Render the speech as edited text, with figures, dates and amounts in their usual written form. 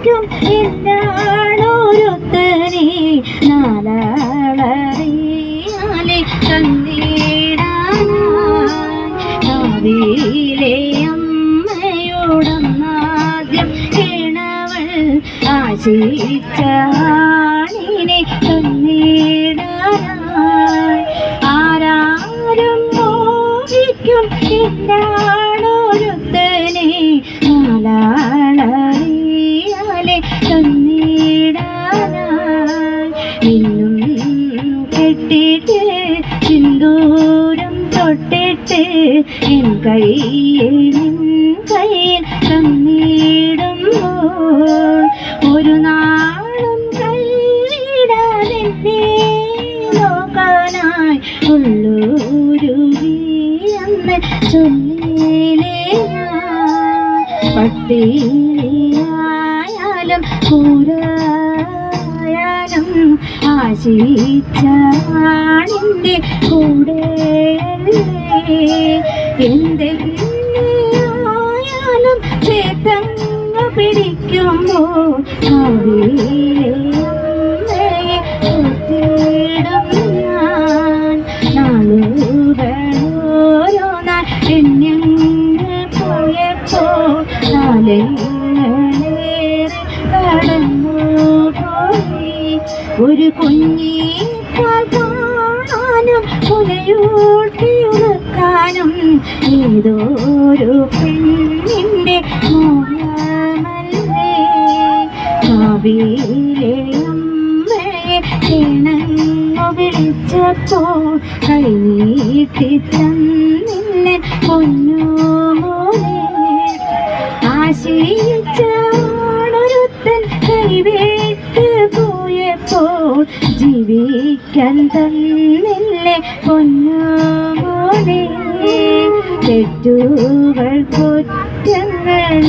മോഹിക്കും എന്നാണോരുത്തനെ നാലാളറിയാലെ കന്നീടാനാവിലെ അമ്മയോടൊന്നാദ്യം കിണവൾ ആശിച്ചാണിനെ കന്നീടാനായി ആരാരും മോഹിക്കും എന്നാണോരുത്തനെ നാലാളറിയാലെ കന്നീടാനായി ഇന്നും കെട്ടിട്ട് സിന്ദൂരം തൊട്ടിട്ട് എൻ കയ്യിൽ നിൻ കയ്യിൽ തന്നിടുമ്പോൾ ഒരു നാളും കൈവിടാതെന്നെ നോക്കാനായി ഉള്ളൂരുവിയെന്ന് ചൊല്ലിലേ പട്ടിയായാലും കൂരായാലും ആശിച്ചാണിൻ്റെ കൂടെയല്ലേ എന്തെന്നായാലും ചേത്തങ്ങ പിടിക്കുമ്പോൾ കവിയിലെ അമ്മയെ കുത്തിയിടും ഞാൻ നാളുകളോരോന്നാൾ എണ്ണങ്ങ് പോയപ്പോൾ കാലങ്ങളേറെ കടന്നുപോയി ഒരു കുഞ്ഞിക്കാൽ കാണാനും പുലയൂട്ടിയുറക്കാനും ഏതോരു പെണ്ണിൻ്റെ മോഹമല്ലേ കാവിയിലെ അമ്മയെ കിണങ്ങു വിളിച്ചപ്പോൾ കൈനീട്ടി തന്നില്ല പൊന്നുമോനെ ആശിച്ചാണൊരുത്തൻ കൈവിട്ട് പോയപ്പോൾ ജീവിക്കാൻ തന്നില്ലേ പൊന്നുമോനെ തെറ്റുകൾ കുറ്റങ്ങൾ